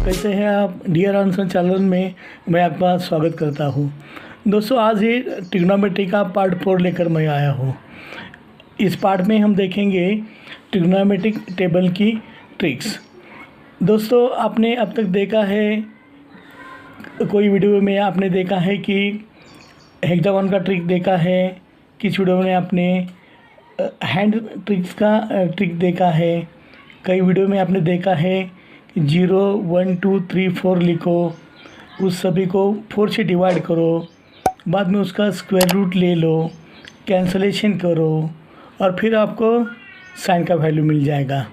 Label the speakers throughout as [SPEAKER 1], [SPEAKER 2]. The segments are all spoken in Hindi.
[SPEAKER 1] कैसे हैं आप? डियर आंसर चैनल में मैं आपका स्वागत करता हूं। दोस्तों, आज ये ट्रिग्नोमेट्री का पार्ट 4 लेकर मैं आया हूं। इस पार्ट में हम देखेंगे ट्रिग्नोमेट्रिक टेबल की ट्रिक्स। दोस्तों, आपने अब तक देखा है, कोई वीडियो में आपने देखा है कि हेक्सागन का ट्रिक देखा है, किस वीडियो में आपने हैंड ट्रिक्स का ट्रिक देखा है, कई वीडियो में आपने देखा है 0 1 2 3 4 लिखो, उस सभी को 4 से डिवाइड करो, बाद में उसका स्क्वायर रूट ले लो, कैंसलेशन करो और फिर आपको साइन का वैल्यू मिल जाएगा।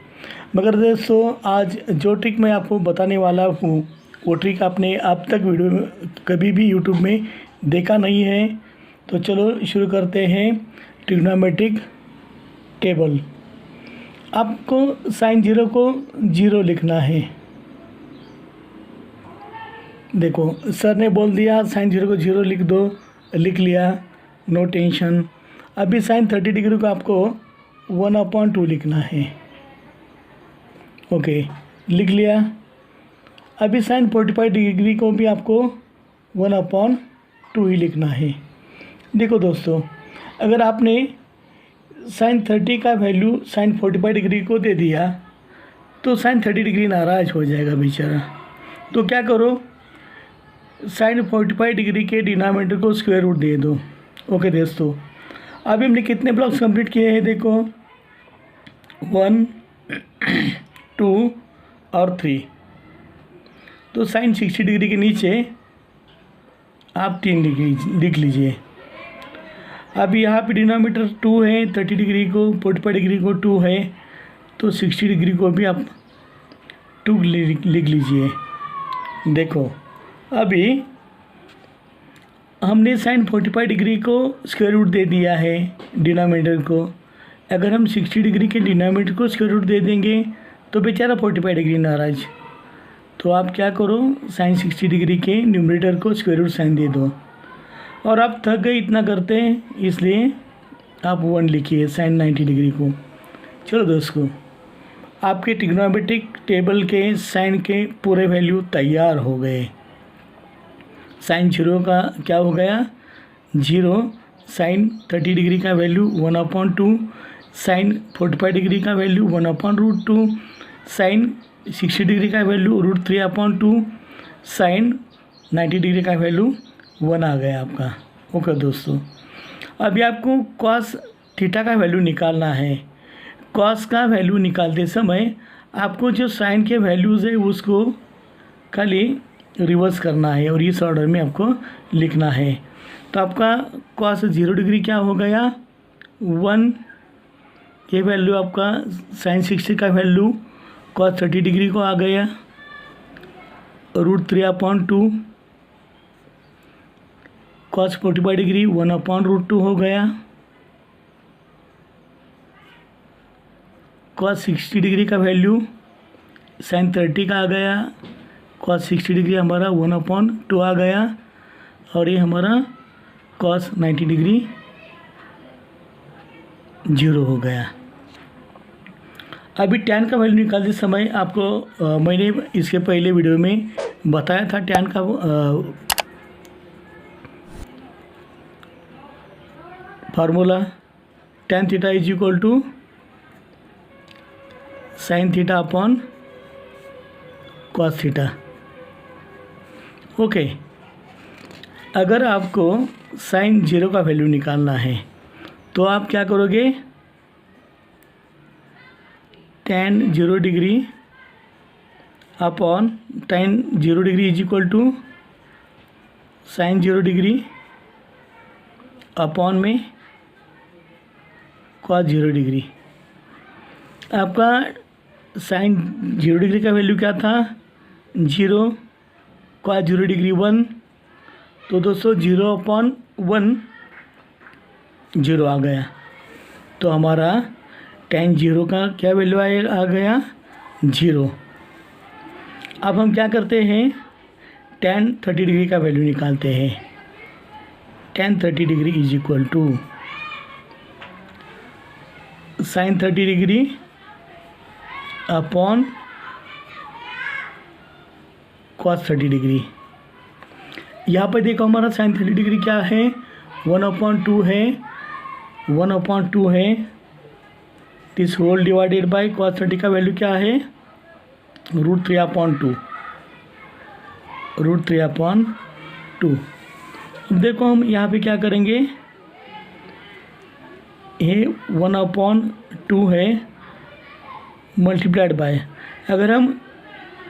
[SPEAKER 1] मगर दोस्तों, आज जो ट्रिक मैं आपको बताने वाला हूँ वो ट्रिक आपने अब तक वीडियो में कभी भी यूट्यूब में देखा नहीं है। तो चलो शुरू करते हैं। ट्रिग्नोमेट्रिक टेबल, आपको साइन 0 को 0 लिखना है। देखो, सर ने बोल दिया साइन 0 को 0 लिख दो, लिख लिया, नो टेंशन। अभी साइन 30 डिग्री को आपको 1/2 लिखना है। ओके, लिख लिया। अभी साइन 45 डिग्री को भी आपको 1/2 ही लिखना है। देखो दोस्तों, अगर आपने साइन 30 का वैल्यू साइन 45 डिग्री को दे दिया तो साइन 30 डिग्री नाराज़ हो जाएगा बेचारा। तो क्या करो, साइन 45 डिग्री के डिनोमिनेटर को स्क्वायर रूट दे दो। ओके दोस्तों, अभी हमने कितने ब्लॉक्स कंप्लीट किए हैं? देखो, 1 2 और 3। तो साइन 60 डिग्री के नीचे आप 3 लिख लीजिए। अब यहाँ पे डिनोमिनेटर 2 है, 30 डिग्री को 45 डिग्री को 2 है, तो 60 डिग्री को भी आप 2 लिख लीजिए। देखो, अभी हमने साइन 45 डिग्री को स्क्वायर रूट दे दिया है डिनोमिनेटर को। अगर हम 60 डिग्री के डिनोमिनेटर को स्क्वायर रूट दे देंगे तो बेचारा 45 डिग्री नाराज। तो आप क्या करो, साइन 60 डिग्री के न्यूमरेटर को स्क्वायर रूट साइन दे दो। और आप थक गए इतना करते हैं, इसलिए आप 1 लिखिए साइन 90 डिग्री को। चलो दोस्तों, आपके ट्रिग्नोमेट्रिक टेबल के साइन के पूरे वैल्यू तैयार हो गए। साइन 0 का क्या हो गया? 0। साइन 30 डिग्री का वैल्यू 1/2, साइन 45 डिग्री का वैल्यू 1/√2, साइन 60 डिग्री का वैल्यू √3/2, साइन 90 डिग्री का वैल्यू 1 आ गया आपका। ओके दोस्तों, अभी आपको कॉस थीटा का वैल्यू निकालना है। कॉस का वैल्यू निकालते समय आपको जो साइन के वैल्यूज़ है उसको खाली रिवर्स करना है और इस ऑर्डर में आपको लिखना है। तो आपका कॉस 0 डिग्री क्या हो गया? 1। ये वैल्यू आपका साइन 60 का वैल्यू कॉस 30 डिग्री को आ गया, √3/2। कॉस 45 डिग्री 1/√2 हो गया। कॉस 60 डिग्री का वैल्यू साइन 30 का आ गया, कॉस 60 डिग्री हमारा 1/2 आ गया, और ये हमारा कॉस 90 डिग्री 0 हो गया। अभी टैन का वैल्यू निकालते समय आपको मैंने इसके पहले वीडियो में बताया था टैन का formula. Tan theta is equal to sine theta upon cos theta. Okay, अगर आपको साइन 0 का वैल्यू निकालना है तो आप क्या करोगे? Tan 0 degree upon tan 0 degree is equal to sine 0 degree upon में कॉस 0 डिग्री। आपका साइन 0 डिग्री का वैल्यू क्या था? 0। Cos 0 degree 1। तो दोस्तों 0/1 0 आ गया। तो हमारा टैन 0 का क्या वैल्यू आ गया? 0। अब हम क्या करते हैं? टैन 30 डिग्री का वैल्यू निकालते हैं। Tan 30 degree is equal to sine 30 degree upon cos 30 degree. यहाँ पर देखो हमारा sin 30 डिग्री क्या है, 1/2 है, 1/2 है, this whole divided by cos 30 का वैल्यू क्या है, √3/2, √3/2। अब देखो हम यहाँ पे क्या करेंगे, ये 1/2 है मल्टीप्लाइड बाय, अगर हम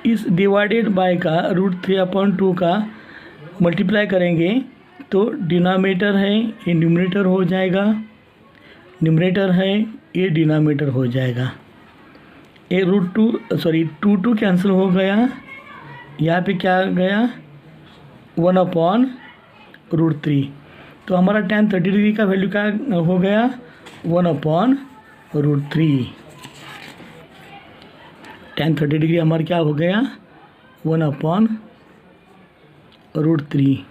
[SPEAKER 1] इस डिवाइडेड बाय का √3/2 का मल्टीप्लाई करेंगे तो डिनोमिनेटर है ये न्यूमरेटर हो जाएगा, न्यूमरेटर है ये डिनोमिनेटर हो जाएगा। ये √2 कैंसिल हो गया, यहाँ पे क्या गया 1/√3। तो हमारा tan 30 डिग्री का वैल्यू क्या हो गया, 1/√3। tan 30 डिग्री हमारा क्या हो गया, 1/√3।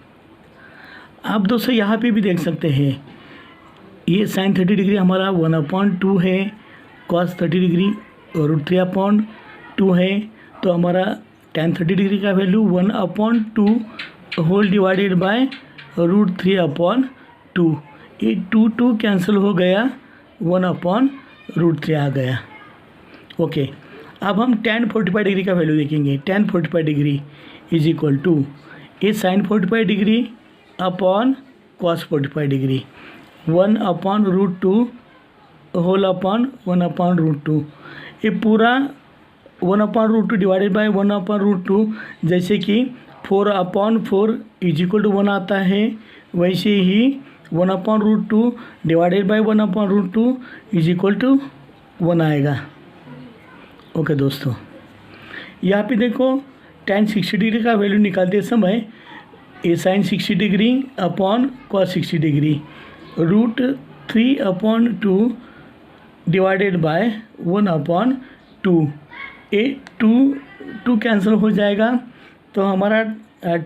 [SPEAKER 1] आप दोस्तों यहाँ पे भी देख सकते हैं, ये sin 30 डिग्री हमारा 1/2 है, cos 30 डिग्री √3/2 है, तो हमारा tan 30 डिग्री का वैल्यू 1/2 होल डिवाइडेड बाय √3/2। ये 2 कैंसिल हो गया, 1/√3 आ गया। ओके, अब हम tan 45 डिग्री का वैल्यू देखेंगे। tan 45 degree is equal to ये sin 45 degree upon cos 45 degree, 1/√2 whole upon 1/√2। ये पूरा 1/√2 डिवाइडेड बाय 1/√2, जैसे कि 4/4 इज इक्वल टू 1 आता है, वैसे ही 1/√2 divided by 1/√2 is equal to 1 आएगा। ओके दोस्तों, यहाँ पे देखो tan 60 डिग्री का वैल्यू निकालते समय ये sin 60 degree upon cos 60 degree, √3/2 divided by 1/2। ये 2 कैंसिल हो जाएगा, तो हमारा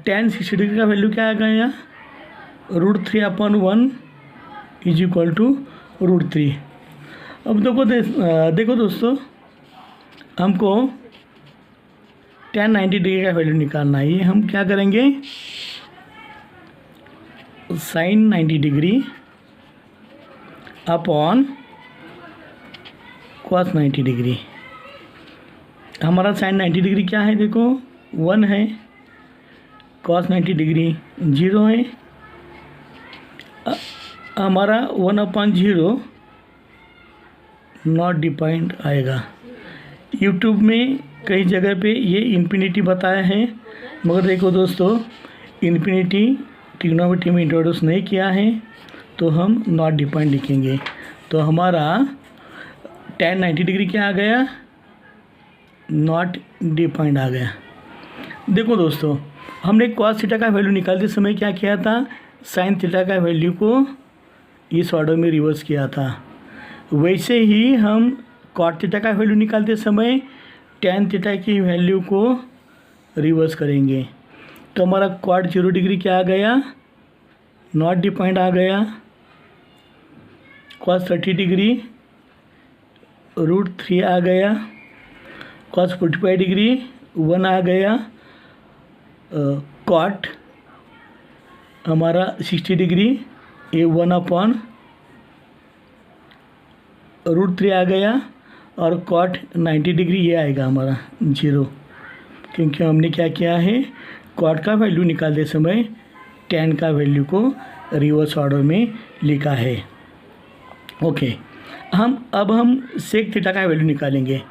[SPEAKER 1] tan 60 डिग्री का वैल्यू क्या आ गया, √3/1 इज इक्वल टू √3। अब देखो दोस्तों, हमको tan 90 डिग्री का वैल्यू निकालना है। ये हम क्या करेंगे, sin 90 degree upon cos 90 degree. हमारा sin 90 डिग्री क्या है, देखो 1 है, cos 90 डिग्री 0 है, हमारा 1/0 नॉट डिफाइंड आएगा। यूट्यूब में कई जगह पे ये इन्फिनिटी बताया है, मगर देखो दोस्तों इन्फिनिटी ट्रिग्नोमेट्री में इंट्रोड्यूस नहीं किया है, तो हम नॉट डिफाइंड लिखेंगे। तो हमारा tan 90 डिग्री क्या आ गया, नॉट डिफाइंड आ गया। देखो दोस्तों, हमने cos थीटा का वैल्यू निकालते समय क्या किया था, sin थीटा का वैल्यू को इस ऑर्डर में रिवर्स किया था। वैसे ही हम cot थीटा का वैल्यू निकालते समय tan थीटा की वैल्यू को रिवर्स करेंगे। तो हमारा cot 0 डिग्री क्या आ गया, नॉट डिफाइंड आ गया। cos 30 डिग्री √3 आ गया, cos 45 डिग्री 1 आ गया, cot हमारा 60 डिग्री ये 1/√3 आ गया, और cot 90 डिग्री ये आएगा हमारा 0, क्योंकि हमने क्या किया है, cot का वैल्यू निकालते समय tan का वैल्यू को रिवर्स ऑर्डर में लिखा है। ओके, अब हम sec थीटा का वैल्यू निकालेंगे।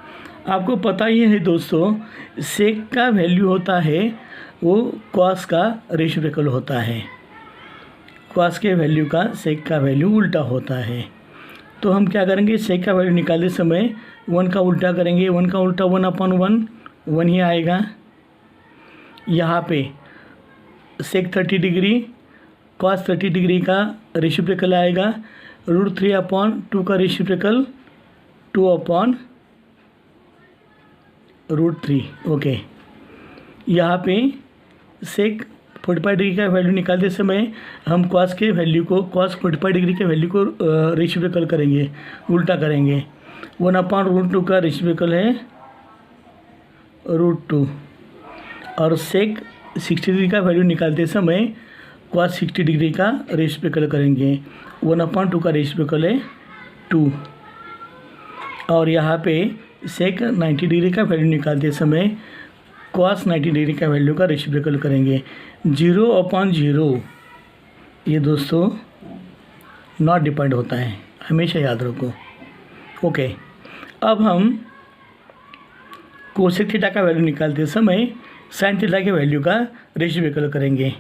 [SPEAKER 1] आपको पता ही है दोस्तों, sec का वैल्यू होता है वो cos का रेसिप्रोकल होता है, cos के वैल्यू का sec का वैल्यू उल्टा होता है। तो हम क्या करेंगे, sec का वैल्यू निकालते समय 1 का उल्टा करेंगे, 1 का उल्टा 1/1 1 ही आएगा। यहाँ पे sec 30 डिग्री cos 30 डिग्री का रेसिप्रोकल आएगा, √3/2 का रेसिप्रोकल 2/√3। ओके, यहाँ पे sec 45 डिग्री का वैल्यू निकालते समय हम cos के वैल्यू को cos 45 डिग्री के वैल्यू को रेसिप्रोकल करेंगे, उल्टा करेंगे। 1/√2 का रेसिप्रोकल है √2। और सेक 60 डिग्री का वैल्यू निकालते समय कॉस 60 डिग्री का रेसिप्रोकल करेंगे। 1/2 का रेसिप्रोकल है 2। और यहाँ पे सेक 90 डिग्री का वैल्यू निकालते समय कॉस 90 डिग्री का वैल्यू का रेसिप्रोकल करेंगे। 0/0 ये दोस्तों नॉट डिपेंड होता है, हमेशा याद रखो। ओके, अब हम कोसेक थीटा का वैल्यू निकालते समय साइन थीटा के वैल्यू का रेसिप्रोकल करेंगे।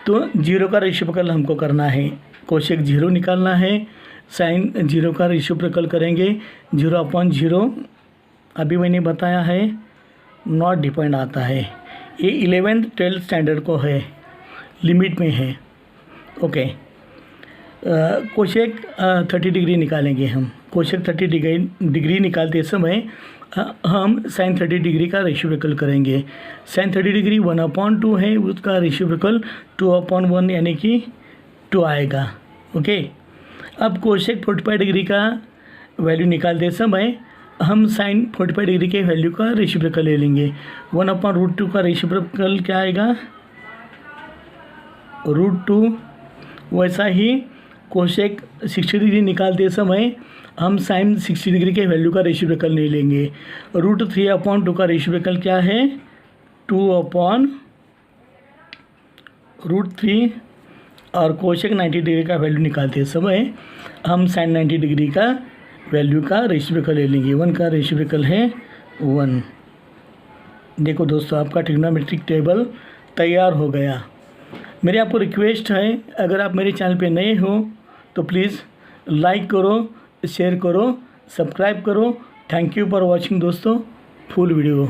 [SPEAKER 1] तो 0 का रेसिप्रोकल हमको करना है, कोसेक 0 निकालना है, साइन 0 का रेसिप्रोकल करेंगे। 0/0 अभी मैंने बताया है नॉट डिपेंड आता है, ये 11th 12th स्टैंडर्ड को है, लिमिट में है। ओके, कोसेक 30 डिग्री निकालेंगे हम। कोसेक 30 डिग्री निकालते समय हम साइन 30 डिग्री का रेसिप्रोकल करेंगे। साइन 30 डिग्री 1/2 है, उसका रेसिप्रोकल 2/1 यानी कि 2 आएगा। ओके, अब कोसेक 45 डिग्री का वैल्यू निकालते समय हम साइन 45 डिग्री के वैल्यू का रेसिप्रोकल ले लेंगे। 1/√2 का रेसिप्रोकल क्या आएगा, √2। वैसा ही कोसेक 60 डिग्री निकालते समय हम साइन 60 डिग्री के वैल्यू का रेसिप्रोकल नहीं लेंगे। √3/2 का रेसिप्रोकल क्या है, 2/√3। और कोसेक 90 डिग्री का वैल्यू निकालते समय हम साइन 90 डिग्री का वैल्यू का रेसिप्रोकल ले लेंगे। 1 का रेसिप्रोकल है 1। देखो दोस्तों, आपका ट्रिग्नोमेट्रिक टेबल तैयार हो गया। मेरी आपको रिक्वेस्ट है, अगर आप मेरे चैनल पे नए हो तो प्लीज़ लाइक करो, शेयर करो, सब्सक्राइब करो। थैंक यू फॉर वॉचिंग दोस्तों फुल वीडियो।